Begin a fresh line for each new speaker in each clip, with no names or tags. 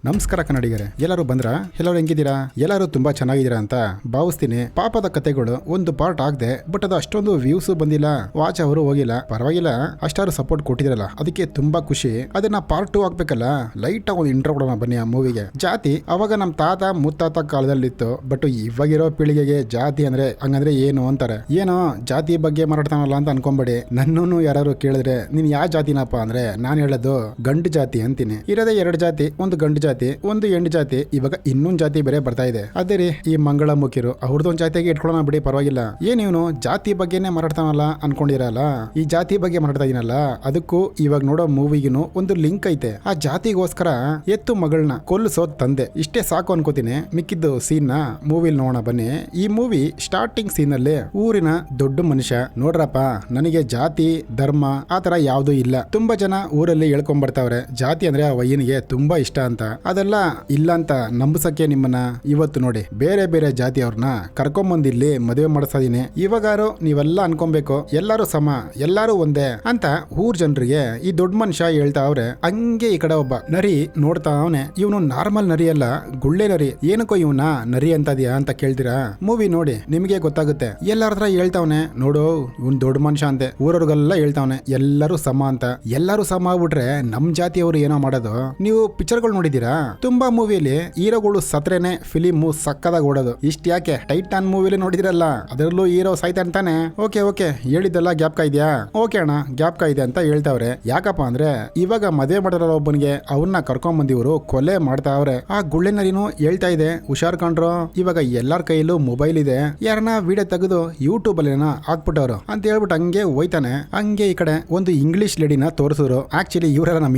ನಮಸ್ಕಾರ ಕನ್ನಡಿಗರೇ, ಎಲ್ಲರೂ ಬಂದ್ರ? ಎಲ್ಲರೂ ಹೆಂಗಿದ್ದೀರಾ? ಎಲ್ಲರೂ ತುಂಬಾ ಚೆನ್ನಾಗಿದ್ದೀರಾ ಅಂತ ಭಾವಿಸ್ತೀನಿ. ಪಾಪದ ಕತೆಗಳು ಒಂದು ಪಾರ್ಟ್ ಆಗದೆ, ಬಟ್ ಅದು ಅಷ್ಟೊಂದು ವ್ಯೂಸ್ ಬಂದಿಲ್ಲ, ವಾಚ್ ಅವರು ಹೋಗಿಲ್ಲ. ಪರವಾಗಿಲ್ಲ, ಅಷ್ಟಾರು ಸಪೋರ್ಟ್ ಕೊಟ್ಟಿದ್ರಲ್ಲ, ಅದಕ್ಕೆ ತುಂಬಾ ಖುಷಿ. ಅದನ್ನ ಪಾರ್ಟ್ 2 ಆಗ್ಬೇಕಲ್ಲ. ಲೈಟ್ ಆಗಿ ಒಂದು ಇಂಟ್ರೋ ಕೊಡೋಣ ಬನ್ನಿ ಆ ಮೂವಿಗೆ. ಜಾತಿ ಅವಾಗ ನಮ್ಮ ತಾತ ಮುತ್ತಾತ ಕಾಲದಲ್ಲಿತ್ತು, ಬಟ್ ಇವಾಗಿರೋ ಪೀಳಿಗೆಗೆ ಜಾತಿ ಅಂದ್ರೆ ಹಂಗಂದ್ರೆ ಏನು ಅಂತಾರೆ. ಏನೋ ಜಾತಿ ಬಗ್ಗೆ ಮಾತಾಡ್ತಾನಲ್ಲ ಅಂತ ಅನ್ಕೊಂಬೇಡಿ. ನನ್ನೂ ಯಾರು ಕೇಳಿದ್ರೆ ನೀನ್ ಯಾವ ಜಾತಿನಪ್ಪ ಅಂದ್ರೆ ನಾನು ಹೇಳೋದು ಗಂಡು ಜಾತಿ ಅಂತೀನಿ. ಇರೋದೇ 2 ಜಾತಿ, ಒಂದು ಗಂಡು ಜಾತಿ, ಒಂದು ಹೆಣ್ಣು ಜಾತಿ. ಇವಾಗ ಇನ್ನೊಂದು ಜಾತಿ ಬೇರೆ ಬರ್ತಾ ಇದೆ. ಅದೇ ರೀ ಈ ಮಂಗಳ ಮುಖಿರು, ಅವ್ರದ್ದೊಂದು ಜಾತಿಯಾಗಿ ಇಟ್ಕೊಳ್ಳೋಣ ಬಿಡಿ, ಪರವಾಗಿಲ್ಲ. ಏನ್ ಇವನು ಜಾತಿ ಬಗ್ಗೆನೇ ಮಾತಾಡ್ತಾನಲ್ಲ ಅನ್ಕೊಂಡಿರಲ್ಲ. ಈ ಜಾತಿ ಬಗ್ಗೆ ಮಾತಾಡ್ತಾ ಇದೀನಲ್ಲ, ಅದಕ್ಕೂ ಇವಾಗ ನೋಡೋ ಮೂವಿಗೂ ಒಂದು ಲಿಂಕ್ ಐತೆ. ಆ ಜಾತಿಗೋಸ್ಕರ ಎತ್ತು ಮಗಳನ್ನ ಕೊಲ್ಲಿಸೋದ್ ತಂದೆ. ಇಷ್ಟೇ ಸಾಕು ಅನ್ಕೋತೀನಿ. ಮಿಕ್ಕಿದ್ದು ಸೀನ್ ನ ಮೂವಿಲ್ ನೋಡೋಣ ಬನ್ನಿ. ಈ ಮೂವಿ ಸ್ಟಾರ್ಟಿಂಗ್ ಸೀನ್ ಅಲ್ಲಿ ಊರಿನ ದೊಡ್ಡ ಮನುಷ್ಯ, ನೋಡ್ರಪ್ಪ ನನಗೆ ಜಾತಿ ಧರ್ಮ ಆತರ ಯಾವ್ದು ಇಲ್ಲ. ತುಂಬಾ ಜನ ಊರಲ್ಲಿ ಹೇಳ್ಕೊಂಡ್ ಬರ್ತಾವ್ರೆ ಜಾತಿ ಅಂದ್ರೆ ಆ ವಯ್ಯನಿಗೆ ತುಂಬಾ ಇಷ್ಟ ಅಂತ. ಅದೆಲ್ಲ ಇಲ್ಲ ಅಂತ ನಂಬಿಸಕ್ಕೆ ನಿಮ್ಮನ್ನ ಇವತ್ತು ನೋಡಿ ಬೇರೆ ಬೇರೆ ಜಾತಿಯವ್ರನ್ನ ಕರ್ಕೊಂಬಂದ್ ಇಲ್ಲಿ ಮದುವೆ ಮಾಡಿಸ್ತಾ ಇದೀನಿ. ಇವಾಗಾರು ನೀವೆಲ್ಲ ಅನ್ಕೊಬೇಕು ಎಲ್ಲಾರು ಸಮ, ಎಲ್ಲಾರು ಒಂದೇ ಅಂತ ಊರ್ ಜನರಿಗೆ ಈ ದೊಡ್ಡ ಮನುಷ್ಯ ಹೇಳ್ತಾ ಅವ್ರೆ. ಹಂಗೆ ಈ ಕಡೆ ಒಬ್ಬ ನರಿ ನೋಡ್ತಾ ಅವನೆ. ಇವನು ನಾರ್ಮಲ್ ನರಿ ಅಲ್ಲ, ಗುಳ್ಳೆ ನರಿ. ಏನಕ್ಕೋ ಇವನ ನರಿ ಅಂತದ್ಯಾ ಅಂತ ಕೇಳ್ತೀರಾ? ಮೂವಿ ನೋಡಿ ನಿಮ್ಗೆ ಗೊತ್ತಾಗುತ್ತೆ. ಎಲ್ಲಾರ ಹತ್ರ ಹೇಳ್ತಾವನೆ, ನೋಡು ಇವನ್ ದೊಡ್ಡ ಮನುಷ್ಯ ಅಂತೆ. ಊರವ್ರಿಗೆಲ್ಲ ಹೇಳ್ತಾವನೆ ಎಲ್ಲರೂ ಸಮ ಅಂತ. ಎಲ್ಲರೂ ಸಮ ಆಗ್ಬಿಟ್ರೆ ನಮ್ ಜಾತಿಯವರು ಏನೋ ಮಾಡೋದು. ನೀವು ಪಿಕ್ಚರ್ಗಳು ನೋಡಿದೀರಾ? ತುಂಬಾ ಮೂವಿಯಲ್ಲಿ ಹೀರೋಗಳು ಸತ್ರೇನೆ ಫಿಲಿಮ್ ಸಕ್ಕದಾಗಿ ಓಡೋದು. ಇಷ್ಟ ಯಾಕೆ? ಟೈಟಾನ್ ಮೂವಿಲಿ ನೋಡಿದಿರಲ್ಲ, ಅದರಲ್ಲೂ ಹೀರೋ ಸಾಯ್ತಾನೆ. ಓಕೆ ಓಕೆ ಹೇಳಿದ್ದೆಲ್ಲ ಗ್ಯಾಪ್ಕ ಇದೆಯಾ? ಓಕೆ ಅಣ್ಣ ಗ್ಯಾಪ್ಕ ಇದೆ ಅಂತ ಹೇಳ್ತಾವ್ರೆ. ಯಾಕಪ್ಪ ಅಂದ್ರೆ ಇವಾಗ ಮದುವೆ ಮಾಡಿರೋ ಒಬ್ಬನಿಗೆ ಅವನ್ನ ಕರ್ಕೊಂಡ್ ಬಂದಿವರು ಕೊಲೆ ಮಾಡ್ತಾವ್ರೆ. ಆ ಗುಳ್ಳೆ ನರಿನೂ ಹೇಳ್ತಾ ಇದೆ, ಹುಷಾರ್ ಕಂಡ್ರು, ಇವಾಗ ಎಲ್ಲಾರ ಕೈಯಲ್ಲೂ ಮೊಬೈಲ್ ಇದೆ, ಯಾರನ್ನ ವಿಡಿಯೋ ತೆಗೆದು ಯೂಟ್ಯೂಬ್ ಅಲ್ಲಿ ಹಾಕ್ಬಿಟ್ಟವ್ರು ಅಂತ ಹೇಳ್ಬಿಟ್ಟು ಹಂಗೆ ಹೋಯ್ತಾನೆ. ಹಂಗೆ ಈ ಕಡೆ ಒಂದು ಇಂಗ್ಲಿಷ್ ಲೇಡಿನ ತೋರಿಸಿದ್ರು. ಆಕ್ಚುಲಿ ಇವರೆಲ್ಲ ನಮ್ಮ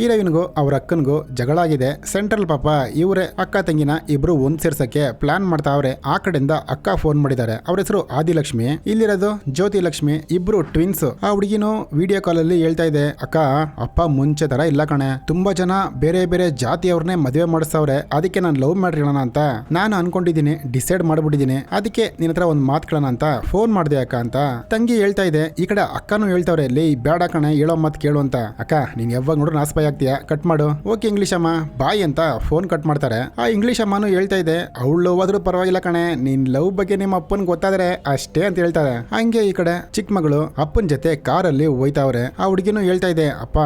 ಹೀರೋಯಿನ್ಗೂ ಅವ್ರ ಅಕ್ಕನ್ಗೂ ಜಗಳ ಆಗಿದೆ. ಸೆಂಟ್ರಲ್ ಪಾಪ ಇವರೇ ಅಕ್ಕ ತಂಗಿನ ಇಬ್ರು ಒಂದ್ ಸೇರ್ಸಕ್ಕೆ ಪ್ಲಾನ್ ಮಾಡ್ತಾವ್ರೆ. ಆ ಕಡೆಯಿಂದ ಅಕ್ಕ ಫೋನ್ ಮಾಡಿದ್ದಾರೆ. ಅವ್ರ ಹೆಸರು ಆದಿಲಕ್ಷ್ಮಿ, ಇಲ್ಲಿರೋದು ಜ್ಯೋತಿ ಲಕ್ಷ್ಮಿ, ಇಬ್ರು ಟ್ವಿನ್ಸ್. ಆ ಹುಡುಗಿನೂ ವಿಡಿಯೋ ಕಾಲ್ ಅಲ್ಲಿ ಹೇಳ್ತಾ ಇದೆ, ಅಕ್ಕ ಅಪ್ಪ ಮುಂಚೆ ತರ ಇಲ್ಲ ಕಣೆ, ತುಂಬಾ ಜನ ಬೇರೆ ಬೇರೆ ಜಾತಿಯವ್ರನ್ನೇ ಮದುವೆ ಮಾಡಿಸ್ತಾವ್ರೆ, ಅದಕ್ಕೆ ನಾನು ಲವ್ ಮ್ಯಾಟ್ರ್ ಹೇಳೋಣ ಅಂತ ನಾನು ಅನ್ಕೊಂಡಿದ್ದೀನಿ, ಡಿಸೈಡ್ ಮಾಡ್ಬಿಟ್ಟಿದ್ದೀನಿ, ಅದಕ್ಕೆ ನಿನ್ನ ಹತ್ರ ಒಂದ್ ಮಾತು ಕೇಳೋಣ ಅಂತ ಫೋನ್ ಮಾಡ್ದೆ ಅಕ್ಕ ಅಂತ ತಂಗಿ ಹೇಳ್ತಾ ಇದೆ. ಈ ಕಡೆ ಅಕ್ಕನೂ ಹೇಳ್ತಾವ್ರೆ, ಲೇ ಬೇಡ ಕಣೆ ಹೇಳೋ ಮಾತು ಕೇಳು ಅಂತ. ಅಕ್ಕ ನೀನ್ ಯಾವಾಗ ನೋಡ್ರು ನಾಸ್ಪಾಯ್ ಆಗ್ತೀಯಾ, ಕಟ್ ಮಾಡು. ಓಕೆ ಇಂಗ್ಲಿಷ್ ಅಮ್ಮ ಬಾಯ್ ಅಂತ ಫೋನ್ ಕಟ್ ಮಾಡ್ತಾರೆ. ಆ ಇಂಗ್ಲಿಷ್ ಅಮ್ಮನು ಹೇಳ್ತಾ ಇದೆ, ಅವಳು ಹೋದ್ರೂ ಪರವಾಗಿಲ್ಲ ಕಣೆ, ನಿನ್ ಲವ್ ಬಗ್ಗೆ ನಿಮ್ಮ ಅಪ್ಪನ್ ಗೊತ್ತಾದ್ರೆ ಅಷ್ಟೇ ಅಂತ ಹೇಳ್ತಾರೆ. ಹಂಗೆ ಈ ಕಡೆ ಚಿಕ್ಕ ಮಗಳು ಅಪ್ಪನ ಜೊತೆ ಕಾರಲ್ಲಿ ಹೋಯ್ತಾವ್ರೆ. ಆ ಹುಡುಗಿನೂ ಹೇಳ್ತಾ ಇದೆ, ಅಪ್ಪ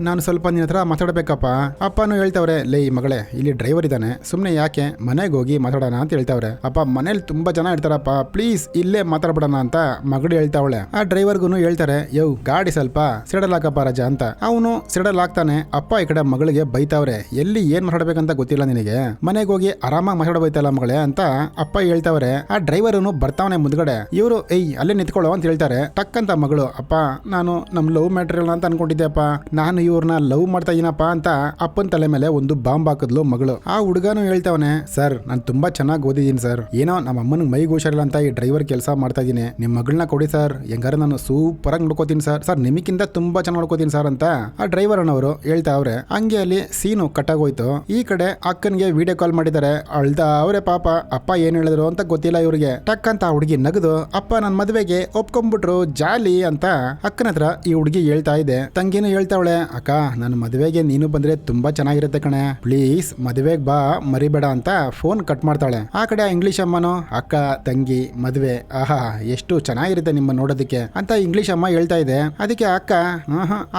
ನಾನು ಸ್ವಲ್ಪ ನಿನ್ನ ಹತ್ರ ಮಾತಾಡ್ಬೇಕಪ್ಪ. ಅಪ್ಪನೂ ಹೇಳ್ತಾವ್ರೆ, ಲೇ ಮಗಳೇ ಇಲ್ಲಿ ಡ್ರೈವರ್ ಇದ್ದಾನೆ, ಸುಮ್ನೆ ಯಾಕೆ ಮನೆಗೆ ಹೋಗಿ ಮಾತಾಡೋಣ ಅಂತ ಹೇಳ್ತಾವ್ರೆ. ಅಪ್ಪ ಮನೇಲಿ ತುಂಬಾ ಜನ ಇರ್ತಾರಪ್ಪ, ಪ್ಲೀಸ್ ಇಲ್ಲೇ ಮಾತಾಡ್ಬಿಡೋಣ ಅಂತ ಮಗಳು ಹೇಳ್ತಾವಳೆ. ಆ ಡ್ರೈವರ್ಗುನು ಹೇಳ್ತಾರೆ, ಯೋ ಗಾಡಿ ಸ್ವಲ್ಪ ಸಿಡಲ್ ಹಾಕಪ್ಪ ರಜಾ ಅಂತ. ಅವನು ಸಿಡಲ್ ಹಾಕ್ತಾನೆ. ಅಪ್ಪ ಈ ಕಡೆ ಮಗಳಿಗೆ ಬೈತಾವ್ರೆ, ಎಲ್ಲಿ ಏನ್ ಮಾತಾಡ್ಬೇಕಂತ ಗೊತ್ತಿಲ್ಲ ನಿನಗೆ, ಮನೆಗೆ ಹೋಗಿ ಆರಾಮಾಗಿ ಮಾತಾಡಬೈತಲ್ಲ ಮಗಳೇ ಅಂತ ಅಪ್ಪ ಹೇಳ್ತಾವ್ರೆ. ಆ ಡ್ರೈವರ್ನು ಬರ್ತಾವನೆ ಮುಂದ್ಗಡೆ. ಇವರು ಅಲ್ಲೇ ನಿಂತ್ಕೊಳ್ಳೋ ಅಂತ ಹೇಳ್ತಾರೆ. ಟಕ್ ಅಂತ ಮಗಳು, ಅಪ್ಪ ನಾನು ನಮ್ ಲವ್ ಮ್ಯಾಟ್ರಿಯಲ್ ಅಂತ ಅನ್ಕೊಂಡಿದ್ದೆ ಅಪ್ಪ, ನಾನು ಇವ್ರನ್ನ ಲವ್ ಮಾಡ್ತಾ ಇದೀನಪ್ಪ ಅಂತ ಅಪ್ಪನ ತಲೆ ಮೇಲೆ ಒಂದು ಬಾಂಬ್ ಹಾಕಿದ್ಲು ಮಗಳು. ಆ ಹುಡುಗನು ಹೇಳ್ತಾವನೆ, ಸರ್ ನಾನು ತುಂಬಾ ಚೆನ್ನಾಗಿ ಓದಿದ್ದೀನಿ ಸರ್, ಏನೋ ನಮ್ಮ ಅಮ್ಮನಿಗೆ ಮೈಗೆ ಹುಷಾರಿಲ್ಲ ಅಂತ ಈ ಡ್ರೈವರ್ ಕೆಲಸ ಮಾಡ್ತಾ ಇದೀನಿ, ನಿಮ್ ಮಗಳನ್ನ ಕೊಡಿ ಸರ್, ಹೆಂಗಾರ ನಾನು ಸೂಪರ್ ಆಗಿ ನೋಡ್ಕೋತೀನಿ ಸರ್, ಸರ್ ನಿಮಗಿಂತ ತುಂಬಾ ಚೆನ್ನಾಗಿ ನೋಡ್ಕೋತೀನಿ ಸರ್ ಅಂತ ಆ ಡ್ರೈವರ್ ಅನ್ನೋರು ಹೇಳ್ತಾವ್ರೆ. ಹಂಗೆ ಅಲ್ಲಿ ಸೀನು ಕಟ್ಟಾಗೋಯ್ತು. ಈ ಕಡೆ ಅಕ್ಕನ್ಗೆ ವಿಡಿಯೋ ಕಾಲ್ ಮಾಡಿದ್ದಾರೆ. ಅಳ್ದ ಅವರೇ ಪಾಪ, ಅಪ್ಪ ಏನ್ ಹೇಳಿದ್ರು ಅಂತ ಗೊತ್ತಿಲ್ಲ ಇವ್ರಿಗೆ. ಟಕ್ ಅಂತ ಆ ಹುಡುಗಿ ನಗದು, ಅಪ್ಪ ನನ್ ಮದ್ವೆಗೆ ಒಪ್ಕೊಂಡ್ಬಿಟ್ರು ಜಾಲಿ ಅಂತ ಅಕ್ಕನ ಹತ್ರ ಈ ಹುಡುಗಿ ಹೇಳ್ತಾ ಇದೆ. ತಂಗಿನೂ ಹೇಳ್ತಾವಳೆ, ಅಕ್ಕ ನನ್ನ ಮದ್ವೆಗೆ ನೀನು ಬಂದ್ರೆ ತುಂಬಾ ಚೆನ್ನಾಗಿರುತ್ತೆ ಕಣೆ, ಪ್ಲೀಸ್ ಮದ್ವೆಗ್ ಬಾ ಮರಿಬೇಡ ಅಂತ ಫೋನ್ ಕಟ್ ಮಾಡ್ತಾಳೆ. ಆ ಕಡೆ ಇಂಗ್ಲಿಷ್ ಅಮ್ಮನು, ಅಕ್ಕ ತಂಗಿ ಮದ್ವೆ ಆಹಾ ಎಷ್ಟು ಚೆನ್ನಾಗಿರುತ್ತೆ ನಿಮ್ಮ ನೋಡೋದಕ್ಕೆ ಅಂತ ಇಂಗ್ಲಿಷ್ ಅಮ್ಮ ಹೇಳ್ತಾ ಇದೆ. ಅದಕ್ಕೆ ಅಕ್ಕ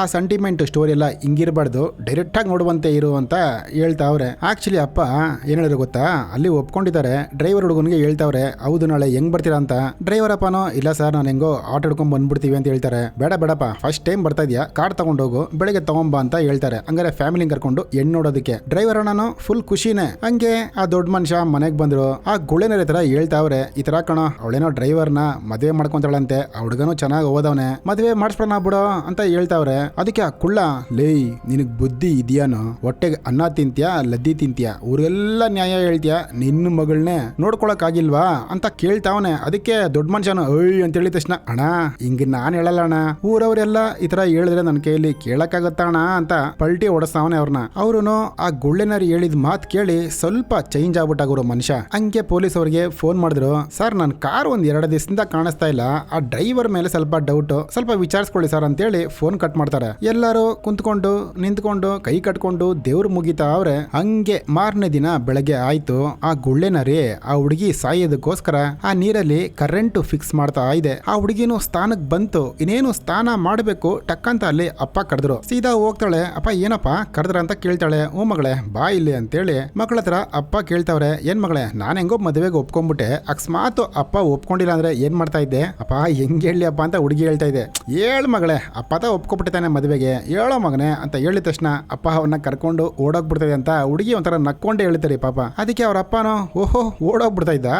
ಆ ಸೆಂಟಿಮೆಂಟ್ ಸ್ಟೋರಿ ಎಲ್ಲ ಹಿಂಗಿರ್ಬಾರ್ದು, ಡೈರೆಕ್ಟ್ ಆಗಿ ನೋಡುವಂತೆ ಇರು ಅಂತ ಹೇಳ್ತಾವ್ರೆ. ಆಕ್ಚುಲಿ ಅಪ್ಪ ಏನ್ ಹೇಳಿದ್ರು ಗೊತ್ತಾ, ಅಲ್ಲಿ ಒಪ್ಕೊಂಡಿದ್ದಾರೆ. ಡ್ರೈವರ್ ಹುಡುಗನಿಗೆ ಹೇಳ್ತಾವ್ರೆ, ಹೌದು ನಾಳೆ ಹೆಂಗ್ ಬರ್ತೀರಾ ಅಂತ. ಡ್ರೈವರ್ ಅಪ್ಪನೋ, ಇಲ್ಲ ಸರ್ ನಾನು ಹೆಂಗೋ ಆಟೋ ಹಿಡ್ಕೊಂಡ್ ಬಂದ್ಬಿಡ್ತೀವಿ ಅಂತ ಹೇಳ್ತಾರೆ. ಬೇಡ ಬೇಡಪ್ಪ ಫಸ್ಟ್ ಟೈಮ್ ಬರ್ತಾ ಇದೆಯಾ, ಕಾರ್ ತಗೊಂಡು ಹೋಗು, ಬೆಳಗ್ಗೆ ತಗೊಂಬ ಅಂತ ಹೇಳ್ತಾರೆ. ಹಂಗಾರೆ ಫ್ಯಾಮಿಲಿ ಕರ್ಕೊಂಡು ಹೆಣ್ಣು ನೋಡೋದಕ್ಕೆ. ಡ್ರೈವರ್ ಅಣ್ಣನು ಫುಲ್ ಖುಷಿನೇ. ಹಂಗೆ ಆ ದೊಡ್ಡ ಮನುಷ್ಯ ಮನೆಗ್ ಬಂದ್ರು. ಆ ಗುಳೆನರ ತರ ಹೇಳ್ತಾವ್ರೆ, ಈ ತರ ಕಣೋ ಅವಳೇನೋ ಡ್ರೈವರ್ನ ಮದುವೆ ಮಾಡ್ಕೊಂತಾಳಂತೆ, ಆ ಹುಡುಗನು ಚೆನ್ನಾಗಿ ಓದವನೆ, ಮದುವೆ ಮಾಡಿಸ್ಬಿಡೋಣ ಬಿಡೋ ಅಂತ ಹೇಳ್ತಾವ್ರೆ. ಅದಕ್ಕೆ ಆ ಕುಳ್ಳ, ಲೇ ನಿನಗ್ ಬುದ್ಧಿ ಇದೆಯಾನು, ಹೊಟ್ಟೆಗೆ ಅನ್ನ ತಿಂತ್ಯಾ ಲದ್ದಿ ತಿಂತ್ಯಾ, ಊರೆಲ್ಲ ನ್ಯಾಯ ಹೇಳ್ತೀಯಾ, ನಿನ್ನ ಮಗಳನ್ನೇ ನೋಡ್ಕೊಳಕ್ ಆಗಿಲ್ವಾ ಅಂತ ಕೇಳ್ತಾವನೆ. ಅದಕ್ಕೆ ದೊಡ್ಡ ಮನುಷ್ಯನು ಅಯ್ಯ ಅಂತ ಹೇಳಿದ ತಕ್ಷಣ, ಅಣ್ಣ ಹಿಂಗ ನಾನ್ ಹೇಳಲ್ಲ ಅಣ್ಣ, ಊರವರೆಲ್ಲ ಈ ತರ ಹೇಳಿದ್ರೆ ನನ್ನ ಕೈಯಲ್ಲಿ ಕೇಳಕ್ಕಾಗತ್ತ ಅಣ್ಣ ಅಂತ ಪಲ್ಟಿ ಹೊಡೆಸ್ತಾವನೆ ಅವ್ರನ್ನ. ಅವ್ರುನು ಆ ಗುಳ್ಳೆನರಿ ಹೇಳಿದ ಮಾತು ಕೇಳಿ ಸ್ವಲ್ಪ ಚೇಂಜ್ ಆಗ್ಬಿಟ್ಟಾಗೋರು ಮನುಷ್ಯ. ಹಂಗೆ ಪೊಲೀಸ್ ಅವ್ರಿಗೆ ಫೋನ್ ಮಾಡಿದ್ರು, ಸರ್ ನನ್ನ ಕಾರ್ ಒಂದ್ 2 ದಿವಸದಿಂದ ಕಾಣಿಸ್ತಾ ಇಲ್ಲ, ಆ ಡ್ರೈವರ್ ಮೇಲೆ ಸ್ವಲ್ಪ ಡೌಟ್, ಸ್ವಲ್ಪ ವಿಚಾರಿಸ್ಕೊಳ್ಳಿ ಸರ್ ಅಂತೇಳಿ ಫೋನ್ ಕಟ್ ಮಾಡ್ತಾರೆ. ಎಲ್ಲರೂ ಕುಂತ್ಕೊಂಡು ನಿಂತ್ಕೊಂಡು ಕೈ ಕಟ್ಕೊಂಡು ದೇವ್ರ ಮುಗಿ ಮಲಗಿತಾ ಅವ್ರೆ. ಹಂಗೆ ಮಾರನೇ ದಿನ ಬೆಳಗ್ಗೆ ಆಯ್ತು. ಆ ಗುಳ್ಳೆ ನರಿ ಆ ಹುಡುಗಿ ಸಾಯೋದಕ್ಕೋಸ್ಕರ ಆ ನೀರಲ್ಲಿ ಕರೆಂಟ್ ಫಿಕ್ಸ್ ಮಾಡ್ತಾ ಇದೆ. ಆ ಹುಡುಗಿನೂ ಸ್ಥಾನಕ್ ಬಂತು. ಇನ್ನೇನು ಸ್ನಾನ ಮಾಡ್ಬೇಕು ಟಕ್ಕಂತ ಅಲ್ಲಿ ಅಪ್ಪ ಕರೆದ್ರು. ಸೀದಾ ಹೋಗ್ತಾಳೆ. ಅಪ್ಪ ಏನಪ್ಪ ಕರೆದ್ರ ಅಂತ ಕೇಳ್ತಾಳೆ. ಓ ಮಗಳೇ ಬಾ ಇಲ್ಲಿ ಅಂತೇಳಿ ಮಗಳ ಹತ್ರ ಅಪ್ಪ ಕೇಳ್ತಾವ್ರೆ. ಏನ್ ಮಗಳೇ ನಾನ್ ಹೆಂಗೋ ಮದುವೆಗೆ ಒಪ್ಕೊಂಡ್ಬಿಟ್ಟೆ, ಅಕಸ್ಮಾತ್ ಅಪ್ಪ ಒಪ್ಕೊಂಡಿಲ್ಲ ಅಂದ್ರೆ ಏನ್ ಮಾಡ್ತಾ ಇದ್ದೆ? ಅಪ್ಪ ಹೆಂಗ್ ಹೇಳಿ ಅಪ್ಪ ಅಂತ ಹುಡುಗಿ ಹೇಳ್ತಾ ಇದೆ. ಹೇಳ್ ಮಗಳೇ ಅಪ್ಪ ಒಪ್ಕೊಬಿಟ್ಟಿದ್ದಾನೆ ಮದುವೆಗೆ, ಹೇಳೋ ಮಗನೆ ಅಂತ ಹೇಳಿದ ತಕ್ಷಣ ಅಪ್ಪ ಅವನ್ನ ಕರ್ಕೊಂಡು ಓಡೋಗ್ಬಿಡ್ತದೆ ಅಂತ ಹುಡುಗಿ ಒಂಥರ ನಕ್ಕೊಂಡೇ ಹೇಳ್ತಾರೆ ಪಾಪ. ಅದಕ್ಕೆ ಅವ್ರ ಅಪ್ಪನೋ ಓಹೋ ಓಡೋಗ್ಬಿಡ್ತಾ ಇದ್ದ,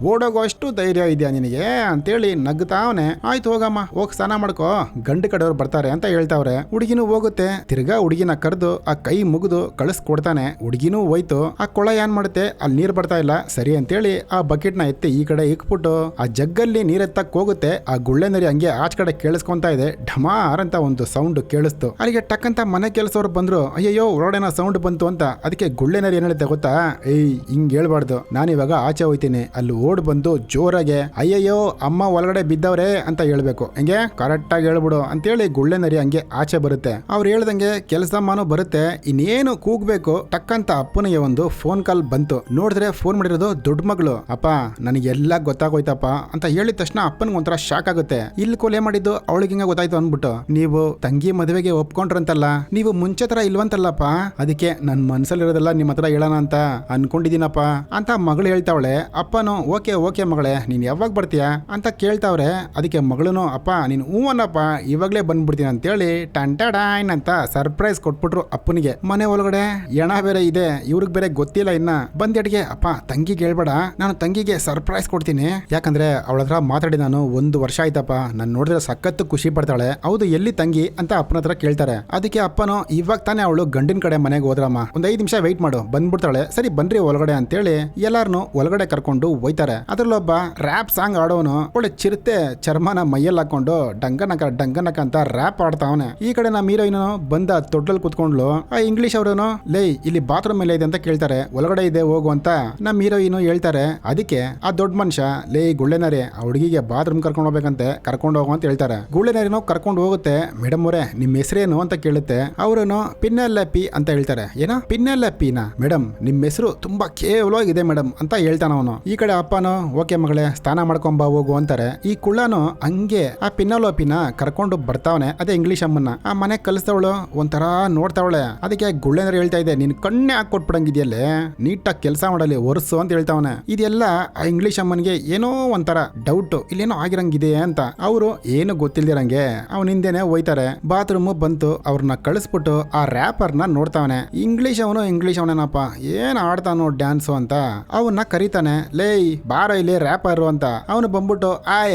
ಓಡೋಗೋ ಅಷ್ಟು ಧೈರ್ಯ ಇದೆಯಾ ನಿನಗೆ ಅಂತೇಳಿ ನಗ್ತಾವನೆ. ಆಯ್ತು ಹೋಗಮ್ಮ ಹೋಗ್ ಸ್ನಾನ ಮಾಡ್ಕೋ, ಗಂಡು ಕಡೆಯವ್ರು ಬರ್ತಾರೆ ಅಂತ ಹೇಳ್ತಾವ್ರೆ. ಹುಡುಗಿನೂ ಹೋಗುತ್ತೆ. ತಿರ್ಗಾ ಹುಡುಗಿನ ಕರೆದು ಆ ಕೈ ಮುಗಿದು ಕಳಿಸ್ಕೊಡ್ತಾನೆ. ಹುಡುಗಿನೂ ಹೋಯ್ತು. ಆ ಕೊಳ ಏನ್ ಮಾಡುತ್ತೆ, ಅಲ್ಲಿ ನೀರ್ ಬರ್ತಾ ಇಲ್ಲ ಸರಿ ಅಂತೇಳಿ ಆ ಬಕೆಟ್ ನ ಎತ್ತಿ ಈ ಕಡೆ ಇಕ್ಬಿಟ್ಟು ಆ ಜಗ್ಗಲ್ಲಿ ನೀರೆತ್ತಕ್ ಹೋಗುತ್ತೆ. ಆ ಗುಳ್ಳೆ ನರಿ ಹಂಗೆ ಆಚ ಕಡೆ ಕೇಳಿಸ್ಕೊಂತ ಇದೆ. ಢಮಾರ್ ಅಂತ ಒಂದು ಸೌಂಡ್ ಕೇಳಿಸ್ತು. ಅಲ್ಲಿಗೆ ಟಕ್ಕಂತ ಮನೆ ಕೆಲಸವ್ರು ಬಂದ್ರು. ಅಯ್ಯಯ್ಯೋ ಹೊರಗಡೆನ ಸೌಂಡ್ ಬಂತು ಅಂತ. ಅದಕ್ಕೆ ಗುಳ್ಳೆ ನರಿ ಏನ್ ಹೇಳುತ್ತೆ ಗೊತ್ತಾ, ಏಯ್ ಹಿಂಗ್ ಹೇಳ್ಬಾರ್ದು, ನಾನಿವಾಗ ಆಚೆ ಹೋಯ್ತೀನಿ. ಅಲ್ಲಿ ಓಡ್ ಬಂದು ಜೋರಾಗೆ ಅಯ್ಯಯ್ಯೋ ಅಮ್ಮ ಒಳಗಡೆ ಬಿದ್ದವ್ರೆ ಅಂತ ಹೇಳ್ಬೇಕು. ಹಂಗೆ ಕರೆಕ್ಟ್ ಆಗಿ ಹೇಳ್ಬಿಡು ಅಂತೇಳಿ ಗುಳ್ಳೆ ನರಿ ಹಂಗೆ ಆಚೆ ಬರುತ್ತೆ. ಅವ್ರು ಹೇಳ್ದಂಗೆ ಕೆಲಸಮ್ಮನೂ ಬರುತ್ತೆ. ಇನ್ನೇನು ಕೂಗ್ಬೇಕು ಟಕ್ಕಂತ ಅಪ್ಪನಿಗೆ ಒಂದು ಫೋನ್ ಕಾಲ್ ಬಂತು. ನೋಡಿದ್ರೆ ಫೋನ್ ಮಾಡಿರೋದು ದೊಡ್ಡ ಮಗಳು. ಅಪ್ಪ ನನಗೆಲ್ಲ ಗೊತ್ತಾಗೋಯ್ತಪ್ಪ ಅಂತ ಹೇಳಿದ ತಕ್ಷಣ ಅಪ್ಪನಿಗೆ ಒಂಥರ ಶಾಕ್ ಆಗುತ್ತೆ. ಇಲ್ಲಿ ಕೊಲೆ ಮಾಡಿದ್ದು ಅವಳಿಗೆ ಹಿಂಗ ಗೊತ್ತಾಯ್ತು ಅಂದ್ಬಿಟ್ಟು, ನೀವು ತಂಗಿ ಮದುವೆಗೆ ಒಪ್ಕೊಂಡ್ರಂತಲ್ಲ, ನೀವು ಮುಂಚೆ ತರ ಇಲ್ವಂತಲ್ಲಪ್ಪ, ಅದಕ್ಕೆ ನನ್ ಮನ್ಸಲ್ಲಿರೋದೆಲ್ಲ ನಿಮ್ಮ ಹತ್ರ ಹೇಳೋಣ ಅಂತ ಅನ್ಕೊಂಡಿದ್ದೀನಪ್ಪ ಅಂತ ಮಗಳು ಹೇಳ್ತಾವಳೆ. ಅಪ್ಪನು ಓಕೆ ಓಕೆ ಮಗಳೇ ನೀನ್ ಯಾವಾಗ ಬರ್ತೀಯಾ ಅಂತ ಕೇಳ್ತಾವ್ರೆ. ಅದಕ್ಕೆ ಮಗಳನು ಅಪ್ಪ ನೀನ್ ಹೂವನ್ನಪ್ಪ ಇವಾಗ್ಲೇ ಬಂದ್ಬಿಡ್ತೀನಿ ಅಂತೇಳಿ ಟಂಟಾಡಾಯ್ನ್ ಅಂತ ಸರ್ಪ್ರೈಸ್ ಕೊಟ್ಬಿಟ್ರು ಅಪ್ಪನಿಗೆ. ಮನೆ ಒಳಗಡೆ ಎಣ ಬೇರೆ ಇದೆ, ಇವ್ರಿಗೆ ಬೇರೆ ಗೊತ್ತಿಲ್ಲ ಇನ್ನ. ಬಂದೆಡ್ಗೆ ಅಪ್ಪ ತಂಗಿಗೆ ಹೇಳ್ಬೇಡ, ನಾನು ತಂಗಿಗೆ ಸರ್ಪ್ರೈಸ್ ಕೊಡ್ತೀನಿ, ಯಾಕಂದ್ರೆ ಅವಳ ಹತ್ರ ಮಾತಾಡಿ ನಾನು 1 ವರ್ಷ ಆಯ್ತಪ್ಪ, ನಾನು ನೋಡಿದ್ರೆ ಸಖತ್ತು ಖುಷಿ ಪಡ್ತಾಳೆ. ಹೌದು ಎಲ್ಲಿ ತಂಗಿ ಅಂತ ಅಪ್ಪನ ಹತ್ರ ಕೇಳ್ತಾರೆ. ಅದಕ್ಕೆ ಅಪ್ಪನು ಇವಾಗ ತಾನೇ ಅವಳು ಗಂಡಿನ ಕಡೆ ಮನೆಗೆ ಹೋದ್ರಮ್ಮ, ಒಂದ್ 5 ನಿಮಿಷ ವೆಯ್ಟ್ ಮಾಡು ಬಂದ್ಬಿಡ್ತಾಳೆ, ಸರಿ ಬನ್ರಿ ಒಳಗಡೆ ಅಂತೇಳಿ ಎಲ್ಲಾರನು ಒಳಗಡೆ ಕರ್ಕೊಂಡು ಹೋಯ್ತಾರೆ. ಅದ್ರಲ್ಲೊಬ್ಬ ರ್ಯಾಪ್ ಸಾಂಗ್ ಆಡೋನು ಒಳ್ಳೆ ಚಿರತೆ ಚರ್ಮನ ಮೈಯಲ್ಲಿ ಹಾಕೊಂಡು ಡಂಗನಕ ಅಂತ ರ್ಯಾಪ್ ಆಡ್ತಾವನೆ. ಈ ಕಡೆ ನಮ್ಮ ಹೀರೋಯಿನ್ ಬಂದ ತೊಟ್ಲಲ್ಲಿ ಕುತ್ಕೊಂಡ್ಲು. ಆ ಇಂಗ್ಲಿಷ್ ಅವರೇನು ಲೇ ಇಲ್ಲಿ ಬಾತ್ರೂಮ್ ಮೇಲೆ ಇದೆ ಅಂತ ಕೇಳ್ತಾರೆ. ಒಳಗಡೆ ಇದೆ ಹೋಗು ಅಂತ ನಮ್ಮ ಹೀರೋಯಿನ್ ಹೇಳ್ತಾರೆ. ಅದಕ್ಕೆ ಆ ದೊಡ್ಡ ಮನುಷ್ಯ ಲೇ ಗುಳ್ಳೆನರಿ ಆ ಹುಡುಗಿಗೆ ಬಾತ್ರೂಮ್ ಕರ್ಕೊಂಡು ಹೋಗ್ಬೇಕಂತೆ, ಕರ್ಕೊಂಡು ಹೋಗು ಅಂತ ಹೇಳ್ತಾರೆ. ಗುಳ್ಳೆನರಿನೋ ಕರ್ಕೊಂಡು ಹೋಗುತ್ತೆ. ಮೇಡಮ್ ಅವರೇ ನಿಮ್ ಹೆಸರೇನು ಅಂತ ಕೇಳುತ್ತೆ. ಅವರೇನು ಪಿನ್ನೆಲ್ಲಪ್ಪಿ ಅಂತ ಹೇಳ್ತಾರೆ. ಏನೋ ಪಿನ್ನೆಲ್ಲಪ್ಪಿನ ಮೇಡಮ್ ನಿಮ್ ಹೆಸರು ತುಂಬಾ ಕೇವಲವಾಗಿದೆ ಮೇಡಮ್ ಅಂತ ಹೇಳ್ತಾನ ಅವನು. ಈ ಕಡೆ ಅಪ್ಪನು ಓಕೆ ಮಗಳೇ ಸ್ನಾನ ಮಾಡ್ಕೊಂಬ ಹೋಗು ಅಂತಾರೆ. ಈ ಕುಳ್ಳನು ಹಂಗೆ ಆ ಪಿನ್ನಲೋಪಿನ ಕರ್ಕೊಂಡು ಬರ್ತಾವನೆ. ಅದೇ ಇಂಗ್ಲಿಷ್ ಅಮ್ಮನ್ನ ಆ ಮನೆ ಕಲಿಸ್ತವಳು ಒಂಥರ ನೋಡ್ತಾವಳೆ. ಅದಕ್ಕೆ ಗುಳ್ಳೆನರಿ ಹೇಳ್ತಾ ಇದೆ ನಿನ್ ಕಣ್ಣೆ ಹಾಕೊಟ್ಬಿಡಂಗಿದ್ಯಲ್ಲೇ, ನೀಟಾಗಿ ಕೆಲಸ ಮಾಡಲಿ ಒರ್ಸು ಅಂತ ಹೇಳ್ತಾವನೆ. ಇದೆಲ್ಲ ಆ ಇಂಗ್ಲಿಷ್ ಅಮ್ಮನ್ಗೆ ಏನೋ ಒಂಥರ ಡೌಟ್, ಇಲ್ಲೇನೋ ಆಗಿರಂಗಿದೆ ಅಂತ. ಅವರು ಏನು ಗೊತ್ತಿಲ್ದಿರಂಗೆ ಅವನ ಹಿಂದೆನೆ ಹೋಯ್ತಾರೆ. ಬಾತ್ರೂಮ್ ಬಂತು, ಅವ್ರನ್ನ ಕಳಿಸ್ಬಿಟ್ಟು ಆ ರ್ಯಾಪರ್ನ ನೋಡ್ತಾವನೆ. ಇಂಗ್ಲಿಷ್ ಅವನೇನಪ್ಪ ಏನ್ ಆಡ್ತಾನೋ ಡ್ಯಾನ್ಸು ಅಂತ ಅವನ್ನ ಕರೀತಾನೆ. ಲೇ ಬಾರ ಇಲ್ಲಿ ರ್ಯಾಪರ್ ಅಂತ. ಅವನು ಬಂದ್ಬಿಟ್ಟು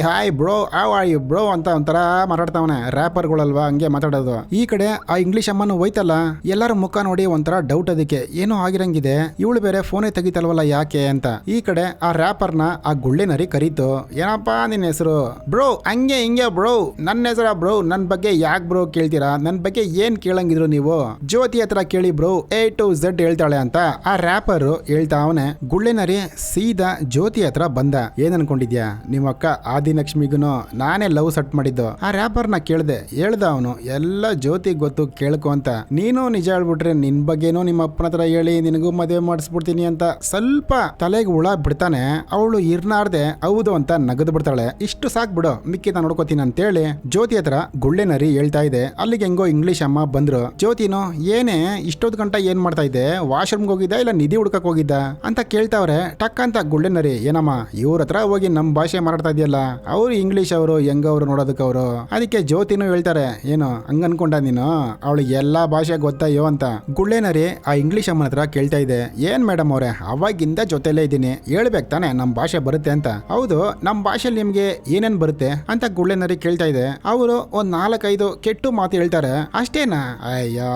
hi bro how are you bro ಅಂತ ಒಂಥರ ಮಾತಾಡ್ತಾವನೆ. ರ್ಯಾಪರ್ಗಳಲ್ವಾ ಹಂಗೆ ಮಾತಾಡೋದು. ಈ ಕಡೆ ಆ ಇಂಗ್ಲಿಷ್ ಅಮ್ಮನು ಹೋಯ್ತಲ್ಲ, ಎಲ್ಲರ ಮುಖ ನೋಡಿ ಒಂಥರ ಡೌಟ್. ಅದಕ್ಕೆ ಏನೋ ಆಗಿರಂಗಿದೆ, ಇವಳು ಬೇರೆ ಫೋನೇ ತೆಗಿತಲ್ವಲ್ಲ ಯಾಕೆ ಅಂತ. ಈ ಕಡೆ ಆ ರ್ಯಾಪರ್ನ ಆ ಗುಳ್ಳೆ ನರಿ ಕರೀತು. ಏನಪ್ಪಾ ನಿನ್ನ ಹೆಸರು? ಬ್ರೋ ಹಂಗೆ ಹಿಂಗೆ ಬ್ರೋ, ನನ್ನ ಹೆಸರ ಬ್ರೋ, ನನ್ ಬಗ್ಗೆ ಯಾಕೆ ಬ್ರೋ ಕೇಳ್ತೀರಾ? ನನ್ ಬಗ್ಗೆ ಏನ್ ಕೇಳಂಗಿದ್ರು ನೀವು? ಜ್ಯೋತಿ ಹತ್ರ ಕೇಳಿ ಬ್ರೋ A to Z ಹೇಳ್ತಾಳೆ ಅಂತ ಆ ರ್ಯಾಪರ್ ಹೇಳ್ತಾವನೆ. ಗುಳ್ಳೆ ನರಿ ಸೀದಾ ಜ್ಯೋತಿ ಹತ್ರ ಬಂದ. ಏನ್ ಅನ್ಕೊಂಡಿದ್ಯಾ, ನಿಮ್ಮ ಅಕ್ಕ ಆದಿಲಕ್ಷ್ಮಿಗೂ ನಾನೇ ಲವ್ ಸೆಟ್ ಮಾಡಿದ್ದು. ಆ ರ್ಯಾಪರ್ನ ಕೇಳ್ದೆ. ಹೇಳ್ದ ಅವನು ಎಲ್ಲ ಜ್ಯೋತಿ ಗೊತ್ತು ಕೇಳ್ಕೊ ಅಂತ. ನೀನು ನಿಜ ಹೇಳ್ಬಿಟ್ರೆ ನಿನ್ ಬಗ್ಗೆನೂ ನಿಮ್ಮ ಅಪ್ಪನ ಹತ್ರ ಹೇಳಿ ನಿನಗೂ ಮದುವೆ ಮಾಡಿಸ್ಬಿಡ್ತೀನಿ ಅಂತ ಸ್ವಲ್ಪ ತಲೆಗೆ ಹುಳ ಬಿಡ್ತಾನೆ. ಅವಳು ಇರ್ನಾರ್ದೆ ಹೌದು ಅಂತ ನಗದು ಬಿಡ್ತಾಳೆ. ಇಷ್ಟು ಸಾಕ್ ಬಿಡು ಮಿಕ್ಕಿದ ನೋಡ್ಕೋತೀನಿ ಅಂತೇಳಿ ಜ್ಯೋತಿ ಹತ್ರ ಗುಳ್ಳೆ ನರಿ ಹೇಳ್ತಾ ಇದೆ. ಅಲ್ಲಿಗೆ ಹೆಂಗೋ ಇಂಗ್ಲಿಷ್ ಅಮ್ಮ ಬಂದ್ರು. ಜ್ಯೋತಿನೋ ಏನೇ ಇಷ್ಟೊತ್ತು ಗಂಟ ಏನ್ ಮಾಡ್ತಾ ಇದ್ದೆ, ವಾಶ್ರೂಮ್ಗೆ ಹೋಗಿದ್ದ ಇಲ್ಲ ನಿಧಿ ಹುಡ್ಕಕ್ ಹೋಗಿದ್ದ ಅಂತ ಕೇಳ್ತಾವ್ರೆ. ಟಕ್ ಅಂತ ಗುಳ್ಳೆ ನರಿ ಏನಮ್ಮ ಇವ್ರ ಹತ್ರ ಹೋಗಿ ನಮ್ ಭಾಷೆ ಮಾತಾಡ್ತಾ ಇದೆಯಲ್ಲ, ಅವ್ರು ಇಂಗ್ಲಿಷ್ ಅವರು ಹೆಂಗವ್ರು ನೋಡೋದಕ್ಕೆ ಅವರು. ಅದಕ್ಕೆ ಜ್ಯೋತಿನೂ ಹೇಳ್ತಾರೆ ಏನು ಹಂಗ ಅನ್ಕೊಂಡ ನೀನು, ಅವಳಿಗೆ ಎಲ್ಲಾ ಭಾಷೆ ಗೊತ್ತಾಯೋ ಅಂತ. ಗುಳ್ಳೆ ನರಿ ಆ ಇಂಗ್ಲಿಷ್ ಅಮ್ಮನ ಹತ್ರ ಕೇಳ್ತಾ ಇದೆ. ಏನ್ ಮೇಡಮ್ ಅವ್ರೆ ಅವಾಗಿಂದ ಜೊತೆಲೇ ಇದ್ದೀನಿ, ಹೇಳ್ಬೇಕು ತಾನೆ ನಮ್ ಭಾಷೆ ಬರುತ್ತೆ ಅಂತ. ಹೌದು ನಮ್ ಭಾಷೆಲಿ ನಿಮ್ಗೆ ಏನೇನ್ ಬರುತ್ತೆ ಅಂತ ಗುಳ್ಳೆ ನರಿ ಕೇಳ್ತಾ ಇದೆ. ಅವರು ಒಂದ್ 4-5 ಕೆಟ್ಟು ಮಾತು ಹೇಳ್ತಾರೆ. ಅಷ್ಟೇನಾ? ಅಯ್ಯೋ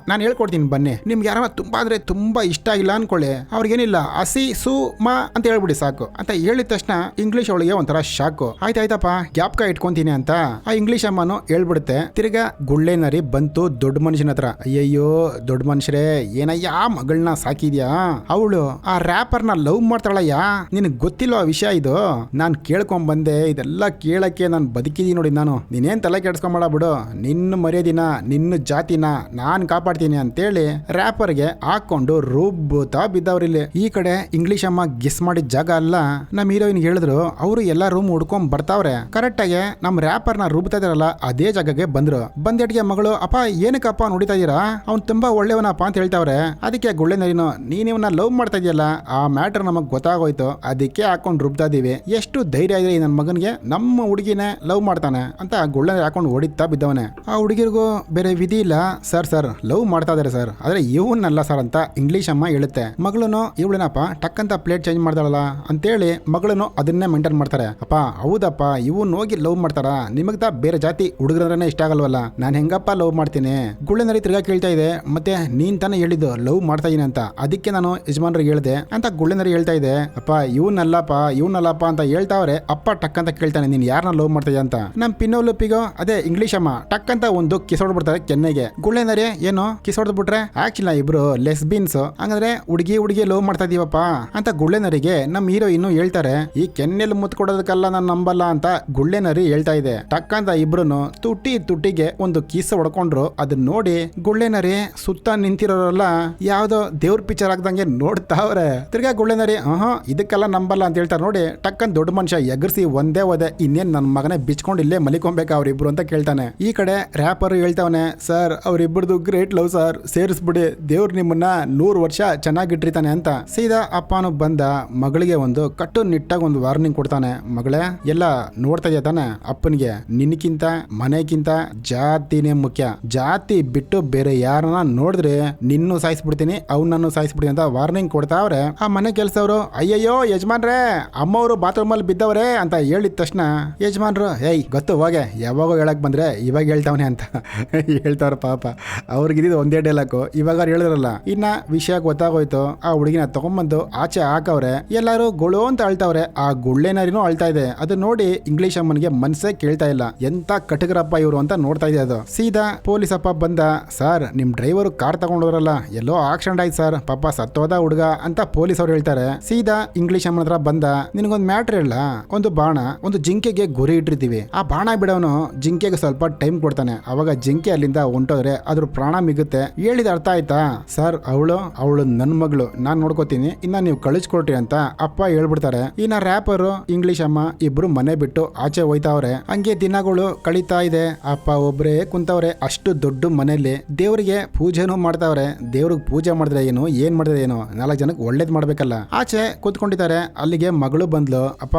ನಾನು ಹೇಳ್ಕೊಡ್ತೀನಿ ಬನ್ನಿ. ನಿಮ್ಗೆ ಯಾರ ತುಂಬಾ ಅಂದ್ರೆ ತುಂಬಾ ಇಷ್ಟ ಇಲ್ಲ ಅನ್ಕೊಳ್ಳಿ, ಅವ್ರಿಗೇನಿಲ್ಲ ಹಸಿ ಸು ಮಾ ಅಂತ ಹೇಳ್ಬಿಡಿ ಸಾಕು ಅಂತ ಹೇಳಿದ ತಕ್ಷಣ ಇಂಗ್ಲಿಷ್ ಅವಳಿಗೆ ಒಂಥರ ಶಾಕು. ಆಯ್ತಾಯ್ತಪ್ಪ ಗ್ಯಾಪ್ಕ ಇಟ್ಕೊಂತೀನಿ ಅಂತ ಆ ಇಂಗ್ಲಿಷ್ ಅಮ್ಮನು ಹೇಳ್ಬಿಡುತ್ತೆ. ತಿರ್ಗಾ ಗುಳ್ಳೆ ನರಿ ಬಂತು ದೊಡ್ಡ ಮನುಷ್ಯನ ಹತ್ರ. ಅಯ್ಯಯ್ಯೋ ದೊಡ್ಡ ಮನುಷ್ಯರೇ ಏನಯ್ಯ ಮಗಳನ್ನ ಸಾಕಿದ್ಯಾ, ಅವಳು ಆ ರ್ಯಾಪರ್ನ ಲವ್ ಮಾಡ್ತಾಳಯ್ಯ, ನಿನಗೆ ಗೊತ್ತಿಲ್ಲ ಆ ವಿಷಯ ಇದು, ನಾನ್ ಕೇಳ್ಕೊಂಡ್ ಬಂದೆ, ಇದೆಲ್ಲ ಕೇಳಕ್ಕೆ ನಾನು ಬದುಕಿದೀನಿ ನೋಡಿ ನಾನು, ನೀನೇನ್ ತಲೆ ಕೆಡ್ಸ್ಕೊಂಬೇಡ ಬಿಡು, ನಿನ್ನ ಮರ್ಯಾದಿನ ನಿನ್ನ ಜಾತಿನ ನಾನ್ ಕಾಪಾಡ್ತೀನಿ ಅಂತೇಳಿ ರ್ಯಾಪರ್ಗೆ ಹಾಕೊಂಡು ರುಬ್ಬುತ್ತಾ ಬಿದ್ದವ್ರಿಲ್ಲಿ. ಈ ಕಡೆ ಇಂಗ್ಲಿಷ್ ಅಮ್ಮ ಗೆಸ್ ಮಾಡಿದ ಜಾಗ ಅಲ್ಲ ನಮ್ ಹೀರೋಯಿನ್ ಹೇಳಿದ್ರು. ಅವರು ಎಲ್ಲಾ ರೂಮ್ ಹುಡ್ಕೊಂಡ್ ಬರ್ತಾವ್ರೆ. ಕರೆಕ್ಟ್ ಆಗಿ ನಮ್ ರ್ಯಾಪರ್ ನ ರುಬ್ತಾ ಇದಾರಲ್ಲ ಅದೇ ಜಾಗಕ್ಕೆ ಬಂದ್ರು. ಬಂದೇಟಿಗೆ ಮಗಳು ಅಪ್ಪ ಏನಕ್ಕಪ್ಪ ನೋಡಿತಾ ಇದೀರಾ, ಅವ್ನು ತುಂಬಾ ಒಳ್ಳೆಯವನಪ್ಪ ಅಂತ ಹೇಳ್ತಾವ್ರೆ. ಅದಕ್ಕೆ ಗುಳ್ಳೆನರಿನು ನೀನಿವನ್ನ ಲವ್ ಮಾಡ್ತಾ ಇದೆಯಲ್ಲ ಆ ಮ್ಯಾಟರ್ ನಮಗ್ ಗೊತ್ತಾಗೋಯ್ತು, ಅದಕ್ಕೆ ಹಾಕೊಂಡು ರುಬ್ತಾ ಇದೀವಿ. ಎಷ್ಟು ಧೈರ್ಯ ಇದೆ ನನ್ನ ಮಗನ್ಗೆ, ನಮ್ಮ ಹುಡುಗಿನೇ ಲವ್ ಮಾಡ್ತಾನೆ ಅಂತ ಗುಳ್ಳೆನರಿ ಹಾಕೊಂಡು ಹೊಡಿತಾ ಬಿದ್ದವನೆ. ಆ ಹುಡುಗಿರ್ಗೂ ಬೇರೆ ವಿಧಿ ಇಲ್ಲ. ಸರ್ ಲವ್ ಮಾಡ್ತಾ ಇದಾರೆ ಸರ್, ಆದ್ರೆ ಇವನ್ನಲ್ಲ ಸರ್ ಅಂತ ಇಂಗ್ಲಿಷ್ ಅಮ್ಮ ಹೇಳುತ್ತೆ. ಮಗಳನು ಇವಳೇನಪ್ಪ ಟಕ್ ಅಂತ ಪ್ಲೇಟ್ ಚೇಂಜ್ ಮಾಡ್ತಾಳಲ್ಲ ಅಂತೇಳಿ ಮಗಳನು ಅದನ್ನೇ ಮೇಂಟೈನ್ ಮಾಡ್ತಾರೆ. ಅಪ್ಪ ಹೌದಪ್ಪ ಇವನ್ ಹೋಗಿ ಲವ್ ಮಾಡ್ತಾರ, ನಿಮಗ್ದ ಬೇರೆ ಜಾತಿ ಹುಡುಗರೇ ಇಷ್ಟ ಆಗಲ್ವಲ್ಲ, ನಾನು ಹೆಂಗಪ್ಪ ಲವ್ ಮಾಡ್ತೀನಿ. ಗುಳ್ಳೆನರಿ ತಿರ್ಗಾ ಕೇಳ್ತಾ ಇದೆ, ಮತ್ತೆ ನೀನ್ ತಾನೇ ಹೇಳಿದ್ದು ಲವ್ ಮಾಡ್ತಾ ಇದೀನಿ ಅಂತ, ಅದಕ್ಕೆ ನಾನು ಯಜಮಾನ್ರಿಗೆ ಹೇಳ್ದೆ ಅಂತ ಗುಳ್ಳೆನರಿ ಹೇಳ್ತಾ ಇದೆ. ಅಪ್ಪ ಇವನಲ್ಲಪ್ಪ ಅಂತ ಹೇಳ್ತಾವ್ರೆ. ಅಪ್ಪ ಟಕ್ ಅಂತ ಕೇಳ್ತಾನೆ, ನೀನ್ ಯಾರನ್ನ ಲವ್ ಮಾಡ್ತಾ ಇದೆಯಾ ಅಂತ. ನಮ್ ಪಿನ್ನೋಲುಪಿಗೋ ಅದೇ ಇಂಗ್ಲಿಷ್ ಅಮ್ಮ ಟಕ್ ಅಂತ ಒಂದು ಕಿಸ್ ಹೊಡ್ಬಿಡ್ತಾರೆ ಕೆನ್ನೆಗೆ. ಗುಳ್ಳೆನರಿ ಏನು ಕಿಸ್ ಹೊಡೆದ್ ಬಿಟ್ರೆ ಆಕ್ಚುಲಿ ಇಬ್ರು ಲೆಸ್ಬಿನ್ಸ್, ಹಂಗಂದ್ರೆ ಹುಡುಗಿ ಲವ್ ಮಾಡ್ತಾ ಇದೀವಪ್ಪ ಅಂತ ಗುಳ್ಳೆನರಿಗೆ ನಮ್ ಹೀರೋಯಿನ್ ಹೇಳ್ತಾರೆ. ಈ ಕೆನ್ನೆಲ್ ಮುತ್ಕೊಡೋದಕ್ಕೆಲ್ಲ ನಾನು ನಂಬಲ್ಲ ಅಂತ ಗುಳ್ಳೆನರಿ ಹೇಳ್ತಾ ಇದೆ. ಟಕ್ ಅಂತ ಇಬ್ರು ತುಟಿಗೆ ಒಂದು ಕಿಸ್ ಹೊಡ್ಕೊಂಡ್ರು. ಅದನ್ನ ನೋಡಿ ಗುಳ್ಳೆನರಿ ಸುತ್ತ ನಿಂತಿರೋರೆಲ್ಲ ಯಾವ್ದೋ ದೇವ್ರ ಪಿಕ್ಚರ್ ಆಗ್ದಂಗೆ ನೋಡ್ತಾವ್ರೆ. ತಿರ್ಗಾ ಗುಳ್ಳೆನರಿ ಇದಕ್ಕೆಲ್ಲ ನಂಬಲ್ಲ ಅಂತ ಹೇಳ್ತಾರೆ. ನೋಡಿ ಟಕ್ಕನ್ ದೊಡ್ಡ ಮನುಷ್ಯ ಎಗರ್ಸಿ ಒಂದೇ ಇನ್ನೇನ್ ನನ್ನ ಮಗನೇ ಬಿಚ್ಕೊಂಡು ಇಲ್ಲೇ ಮಲಿಕೊಬೇಕು ಅವ್ರಿಬ್ರು ಅಂತ ಕೇಳ್ತಾನೆ. ಈ ಕಡೆ ರ್ಯಾಪರ್ ಹೇಳ್ತಾವನೆ, ಸರ್ ಅವ್ರಿಬ್ರದ್ದು ಗ್ರೇಟ್ ಲವ್ ಸರ್, ಸೇರಿಸ್ಬಿಡಿ, ದೇವ್ರು ನಿಮ್ಮನ್ನ 100 ವರ್ಷ ಚೆನ್ನಾಗಿಟ್ಟಿರ್ತಾನೆ ಅಂತ. ಸೀದಾ ಅಪ್ಪನು ಬಂದ ಮಗಳಿಗೆ ಒಂದು ಕಟ್ಟು ನಿಟ್ಟಾಗ ಒಂದು ವಾರ್ನಿಂಗ್ ಕೊಡ್ತಾನೆ. ಮಗಳೇ ಎಲ್ಲ ನೋಡ್ತಾ ಇದೆಯಾ ತಾನೆ, ಅಪ್ಪನಿಗೆ ನಿನ್ಕಿಂತ ಮನೆಗಿಂತ ಜಾತಿನೇ ಮುಖ್ಯ, ಜಾತಿ ಬಿಟ್ಟು ಬೇರೆ ಯಾರನ್ನ ನೋಡಿದ್ರೆ ನಿನ್ನೂ ಸಾಯಿಸ್ಬಿಡ್ತೀನಿ ಅವ್ನನ್ನು ಸಾಯಿಸ್ಬಿಡ್ತೀನಿ ಅಂತ ವಾರ್ನಿಂಗ್ ಕೊಡ್ತಾವ್ರೆ. ಆ ಮನೆ ಕೆಲ್ಸವ್ರು ಅಯ್ಯಯ್ಯೋ ಯಜಮಾನ್ರೆ ಅಮ್ಮವರು ಬಾತ್ರೂಮ್ ಅಲ್ಲಿ ಬಿದ್ದವ್ರೆ ಅಂತ ಹೇಳಿದ ತಕ್ಷಣ ಯಜಮಾನ್ರು ಏಯ್ ಗೊತ್ತು ಹೋಗೆ ಯಾವಾಗ ಹೇಳಕ್ ಬಂದ್ರೆ ಇವಾಗ ಹೇಳ್ತಾವನೆ ಅಂತ ಹೇಳ್ತಾವ್ರ. ಪಾಪ ಅವ್ರಿಗಿದ್ದು ಒಂದೇ ಡೈಲಾಗು, ಇವಾಗ ಹೇಳಿದ್ರಲ್ಲ. ಇನ್ನ ವಿಷಯ ಗೊತ್ತಾಗೋಯ್ತು. ಆ ಹುಡುಗಿನ ತಗೊಂಡ್ಬಂದು ಆಚೆ ಹಾಕವ್ರೆ. ಎಲ್ಲಾರು ಗೊಳು ಅಂತ ಅಳ್ತಾವ್ರೆ. ಆ ಗುಳ್ಳೆನರಿನೂ ಅಳ್ತಾ ಇದೆ. ಅದು ನೋಡಿ ಇಂಗ್ಲಿಷ್ ಅಮ್ಮನಿಗೆ ಮನ್ಸೇ ಕೇಳ್ತಾ ಇಲ್ಲ, ಎಂತ ಕಟಕರಪ್ಪ ಇವರು ಅಂತ ನೋಡ್ತಾ ಇದೆ. ಅದು ಸೀದಾ ಪೊಲೀಸ್ ಅಪ್ಪ ಬಂದ, ಸರ್ ನಿಮ್ ಡ್ರೈವರ್ ಕಾರ್ ತಗೊಂಡೋದ್ರಲ್ಲ ಎಲ್ಲೋ ಆಕ್ಸಿಡೆಂಟ್ ಆಯ್ತು ಸರ್, ಪಾಪ ಸತ್ತೋದ ಹುಡುಗ ಅಂತ ಪೊಲೀಸ್ ಅವ್ರು ಹೇಳ್ತಾರೆ. ಸೀದಾ ಇಂಗ್ಲಿಷ್ ಅಮ್ಮನ ಹತ್ರ ಬಂದ, ನಿನಗೊಂದು ಮ್ಯಾಟ್ರ್ ಇಲ್ಲ, ಒಂದು ಬಾಣ ಒಂದು ಜಿಂಕೆಗೆ ಗುರಿ ಇಟ್ಟಿರ್ತೀವಿ, ಆ ಬಾಣ ಬಿಡೋನು ಜಿಂಕೆಗೆ ಸ್ವಲ್ಪ ಟೈಮ್ ಕೊಡ್ತಾನೆ, ಅವಾಗ ಜಿಂಕೆ ಅಲ್ಲಿಂದ ಹೊಂಟೋದ್ರೆ ಅದ್ರ ಪ್ರಾಣ ಮಿಗುತ್ತೆ. ಹೇಳಿದ ಅರ್ಥ ಆಯ್ತಾ ಸರ್? ಅವಳು ನನ್ನ ಮಗಳು, ನಾನ್ ನೋಡ್ಕೋತೀನಿ, ಇನ್ನ ನೀವು ಕಳಿಸ್ಕೊಟ್ರಿ ಅಂತ ಅಪ್ಪ ಹೇಳ್ಬಿಡ್ತಾರೆ. ಇನ್ನ ರ್ಯಾಪರು ಇಂಗ್ಲಿಷ್ ಅಮ್ಮ ಇಬ್ರು ಮನೆ ಬಿಟ್ಟು ಆಚೆ ಹೋಯ್ತಾವ್ರೆ. ಹಂಗೆ ದಿನಗಳು ಕಳೀತಾ ಇದೆ. ಅಪ್ಪ ಒಬ್ರೇ ಕುಂತವ್ರೆ ಅಷ್ಟು ದೊಡ್ಡ ಮನೆಯಲ್ಲಿ. ದೇವ್ರಿಗೆ ಪೂಜೆನೂ ಮಾಡ್ತಾವ್ರೆ. ದೇವ್ರಿಗೆ ಪೂಜೆ ಮಾಡಿದ್ರೆ ಏನು, ಏನ್ ಮಾಡಿದ್ರೆ ಏನು, 4 ಜನಕ್ಕೆ ಒಳ್ಳೇದ್ ಮಾಡ್ಬೇಕಲ್ಲ. ಆಚೆ ಕೂತ್ಕೊಂಡಿದ್ದಾರೆ. ಅಲ್ಲಿಗೆ ಮಗಳು ಬಂದ್ಲು. ಅಪ್ಪ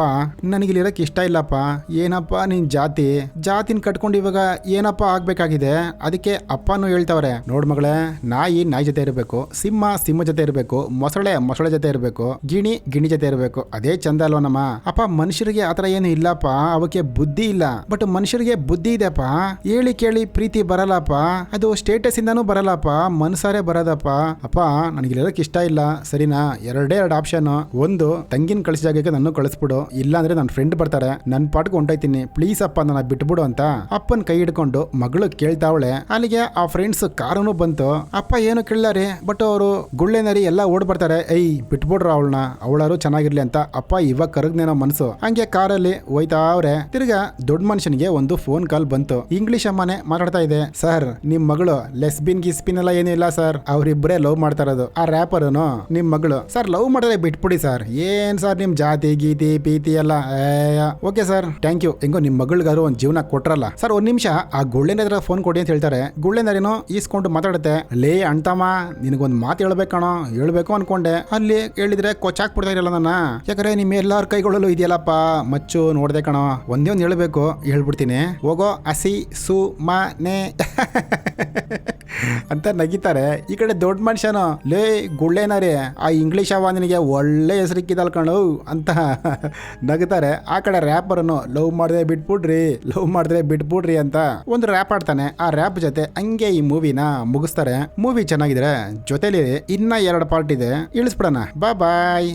ನನಗಿಲ್ಲಿರಕ್ ಇಷ್ಟ ಇಲ್ಲಪ್ಪ, ಏನಪ್ಪ ನಿನ್ ಜಾತಿನ ಕಟ್ಕೊಂಡು ಇವಾಗ ಏನಪ್ಪ ಆಗ್ಬೇಕಾಗಿದೆ. ಅದಕ್ಕೆ ಅಪ್ಪನೂ ಹೇಳ್ತಾವ್ರೆ, ನೋಡ್ ಮಗಳೇ, ನಾಯಿ ಜೊತೆ ಇರಬೇಕು, ಸಿಂಹ ಜೊತೆ ಇರಬೇಕು, ಮೊಸಳೆ ಜೊತೆ ಇರಬೇಕು, ಗಿಣಿ ಜೊತೆ ಇರಬೇಕು, ಅದೇ ಚಂದ ಅಲ್ವನಮ್ಮ. ಅಪ್ಪ ಮನುಷ್ಯರಿಗೆ ಆತರ ಏನು ಇಲ್ಲಪ್ಪ, ಅವಕ್ಕೆ ಬುದ್ಧಿ ಇಲ್ಲ. ಬಟ್ ಮನುಷ್ಯರಿಗೆ ಬುದ್ಧಿ ಇದೆಪ್ಪ, ಹೇಳಿ ಕೇಳಿ ಪ್ರೀತಿ ಬರಲ್ಲಪ್ಪ, ಅದು ಸ್ಟೇಟಸ್ ಇಂದಾನು ಬರಲ್ಲಪ್ಪ, ಮನ್ಸಾರೆ ಬರೋದಪ್ಪ. ಅಪ್ಪ ನನಗಿರೋದಕ್ಕೆ ಇಷ್ಟ ಇಲ್ಲ, ಸರಿನಾ? ಎರಡು ಆಪ್ಷನ್, ಒಂದು ತಂಗಿನ ಕಳಿಸ ಜಾಗಕ್ಕೆ ನನ್ನ ಕಳಿಸ್ಬಿಡು, ಇಲ್ಲಾಂದ್ರೆ ನನ್ನ ಫ್ರೆಂಡ್ ಬರ್ತಾರೆ, ನನ್ನ ಪಾಟ್ಗೆ ಹೊಂಟೋಯ್ತೀನಿ, ಪ್ಲೀಸ್ ಅಪ್ಪ ನನ್ನ ಬಿಟ್ಬಿಡು ಅಂತ ಅಪ್ಪನ್ ಕೈ ಹಿಡ್ಕೊಂಡು ಮಗಳು ಕೇಳ್ತಾವಳೆ. ಅಲ್ಲಿಗೆ ಆ ಫ್ರೆಂಡ್ಸ್ ಕಾರನು ಬಂತು. ಅಪ್ಪ ಏನು ಕೇಳಾರೆ, ಬಟ್ ಅವರು ಗುಳ್ಳೆನರಿ ಎಲ್ಲ ಓಡ್ ಬರ್ತಾರೆ. ಬಿಟ್ಬಿಡ್ರು ಅವಳಾರು ಚೆನ್ನಾಗಿರ್ಲಿ ಅಂತ ಅಪ್ಪ ಇವಾಗ ಕರಗ್ನೇನೋ ಮನ್ಸು. ಹಂಗೆ ಕಾರಲ್ಲಿ ಹೋಯ್ತಾವ್ರೆ. ತಿರ್ಗಾ ದೊಡ್ಡ ಮನುಷ್ಯನಿಗೆ ಒಂದು ಫೋನ್ ಕಾಲ್ ಬಂತು. ಇಂಗ್ಲಿಷ್ ಅಮ್ಮನೆ ಮಾತಾಡ್ತಾ ಇದೆ, ಸರ್ ನಿಮ್ ಮಗಳು ಲೆಸ್ಬಿನ್ ಗಿಸ್ಬಿನ್ ಎಲ್ಲ ಏನೂ ಇಲ್ಲ ಸರ್, ಅವ್ರಿಬ್ರೇ ಲವ್ ಮಾಡ್ತಾ ಇರೋದು. ಆ ರ್ಯಾಪರ್ನು ನಿಮ್ ಮಗಳು ಸರ್ ಲವ್ ಮಾಡಿದ್ರೆ ಬಿಟ್ಬಿಡಿ ಸರ್, ಏನ್ ಸರ್ ನಿಮ್ ಜಾತಿ ಗೀತಿ ಪೀತಿ ಎಲ್ಲ. ಓಕೆ ಸರ್ ಥ್ಯಾಂಕ್ ಯು, ಹೆಂಗೋ ನಿಮ್ ಮಗಳಿಗಾರು ಒಂದ್ ಜೀವನ ಕೊಟ್ರಲ್ಲ ಸರ್. ಒಂದ್ ನಿಮಿಷ ಆ ಗುಳ್ಳೆನರ ಫೋನ್ ಕೊಡಿ ಅಂತ ಹೇಳ್ತಾರೆ. ಗುಳ್ಳೆನರೇನೋ ಈಸ್ಕೊಂಡು ಮಾತಾಡುತ್ತೆ. ಲೇ ಅಣ್ತಮ್ಮ ನಿನಗೊಂದು ಮಾತು ಹೇಳ್ಬೇಕು ಅನ್ಕೊಂಡೆ, ಅಲ್ಲಿ ಹೇಳಿದ್ರೆ ಕೊಚ್ಚಾಕ್ಬಿಡ್ತಾ ಇರಲ್ಲ ನನ್ನ, ಯಾಕಂದ್ರೆ ನಿಮ್ ಎಲ್ಲಾರ ಕೈಗಳಲ್ಲೂ ಇದೆಯಲ್ಲಪ್ಪ ಮಚ್ಚು, ನೋಡ್ದೆ ಕಣೋ, ಒಂದೇ ಒಂದು ಹೇಳ್ಬೇಕು, ಹೇಳ್ಬಿಡ್ತೀನಿ, ಹೋಗೋ ಹಸಿ ಸು ಮನೆ ಅಂತ ನಗಿತಾರೆ. ಈ ಕಡೆ ದೊಡ್ಡ ಮನುಷ್ಯನು, ಲೇ ಗುಳ್ಳೆನರಿ ಆ ಇಂಗ್ಲಿಷ್ ಅವ ನಿನಗೆ ಒಳ್ಳೆ ಹೆಸರಿಕ್ಕಿದಲ್ ಕಣು ಅಂತ ನಗುತ್ತಾರೆ. ಆ ಕಡೆ ರ್ಯಾಪರ್ನು ಲವ್ ಮಾಡಿದ್ರೆ ಬಿಟ್ಬಿಡ್ರಿ ಅಂತ ಒಂದು ರ್ಯಾಪ್ ಆಡ್ತಾನೆ. ಆ ರ್ಯಾಪ್ ಜೊತೆ ಹಂಗೆ ಈ ಮೂವಿನ ಮುಗಿಸ್ತಾರೆ. ಮೂವಿ ಚೆನ್ನಾಗಿದ್ರೆ ಜೊತೆಲಿ ಇನ್ನ 2 ಪಾರ್ಟ್ ಇದೆ, ಇಳಿಸ್ಬಿಡೋಣ. ಬಾಯ್.